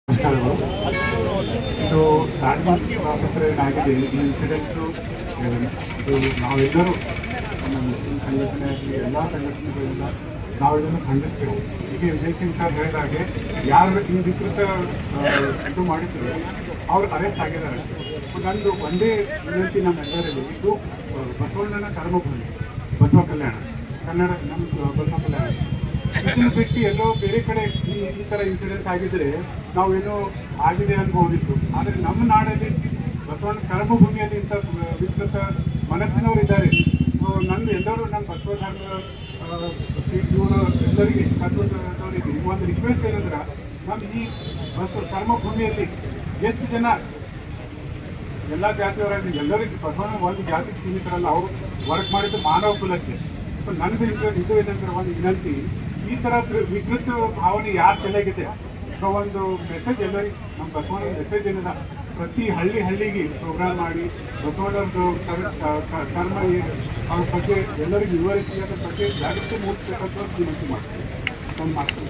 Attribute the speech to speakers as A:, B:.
A: ನಮಸ್ಕಾರಗಳು. ಇದು ದಾಂಡೇಲಿ ಹತ್ರ ಏನಾಗಿದೆ ಈ ಇನ್ಸಿಡೆಂಟ್ಸು ಇದು ನಾವೆಲ್ಲರೂ ನಮ್ಮ ಮುಸ್ಲಿಂ ಸಂಘಟನೆ ಆಗಲಿ ಎಲ್ಲ ಸಂಘಟನೆಗಳಿಂದ ನಾವು ಇದನ್ನು ಖಂಡಿಸ್ತೇವೆ. ಈಗ ವಿಜಯ್ ಸಿಂಗ್ ಸರ್ ಹೇಳಿದ ಹಾಗೆ ಯಾರು ಈ ವಿಕೃತ ಇದು ಮಾಡಿದ್ರು ಅವ್ರು ಅರೆಸ್ಟ್ ಆಗಿದ್ದಾರೆ. ನಂದು ಒಂದೇ ವಿನಂತಿ ನಮ್ಮೆಲ್ಲರಲ್ಲಿ, ಇದು ಬಸವಣ್ಣನ ಕರ್ಮಭೂಮಿ, ಬಸವ ಕಲ್ಯಾಣ ಕನ್ನಡ, ನಮ್ಮ ಬಸವ ಕಲ್ಯಾಣ. ಇದನ್ನು ಬಿಟ್ಟು ಎಲ್ಲೋ ಬೇರೆ ಕಡೆ ಈ ಥರ ಇನ್ಸಿಡೆಂಟ್ಸ್ ಆಗಿದ್ರೆ ನಾವೇನೋ ಆಗಿದೆ ಅನ್ಬೋದಿತ್ತು. ಆದರೆ ನಮ್ಮ ನಾಡಲ್ಲಿ ಬಸವಣ್ಣ ಕರ್ಮಭೂಮಿಯಲ್ಲಿ ಇಂಥ ವಿಕೃತ ಮನಸ್ಸಿನವರು ಇದ್ದಾರೆ. ನಂದು ಎಲ್ಲರೂ ನಮ್ಮ ಬಸವ ಧರ್ಮದ ಇವರು ಎಲ್ಲರಿಗೆ ಕರ್ತವ್ಯದವರಿಗೆ ಒಂದು ರಿಕ್ವೆಸ್ಟ್ ಏನಂದ್ರೆ, ನಮ್ಮ ಈ ಬಸವ ಕರ್ಮಭೂಮಿಯಲ್ಲಿ ಎಷ್ಟು ಜನ ಎಲ್ಲ ಜಾತಿಯವರಾಗಲಿ ಎಲ್ಲರಿಗೂ ಬಸವಣ್ಣ ಒಂದು ಜಾತಿಗೆ ಸೀಮಿತರಲ್ಲ, ಅವರು ವರ್ಕ್ ಮಾಡಿದ್ದು ಮಾನವ ಕುಲಕ್ಕೆ. ಸೊ ನನಗೆ ಇದು ಏನಂದ್ರೆ ಒಂದು ವಿನಂತಿ, ಈ ಥರ ವಿಕೃತ ಭಾವನೆ ಯಾರ ತಲೆಗಿದೆ ಒಂದು ಮೆಸೇಜ್ ಎಲ್ಲರಿಗೆ, ನಮ್ಮ ಬಸವಣ್ಣ ಮೆಸೇಜ್ ಏನಿದೆ ಪ್ರತಿ ಹಳ್ಳಿಗೆ ಪ್ರೋಗ್ರಾಮ್ ಮಾಡಿ ಬಸವಣ್ಣವ್ರದ್ದು ಕರ್ಮ ಅವ್ರ ಬಗ್ಗೆ ಎಲ್ಲರಿಗೂ ವಿವರಿಸಿ ಅದ್ರ ಬಗ್ಗೆ ಜಾಗೃತಿ ಮೂಡಿಸ್ಬೇಕಂತ ವಿನಂತಿ ಮಾಡ್ತೀನಿ. ನಾನು ಮಾಡ್ತೀನಿ.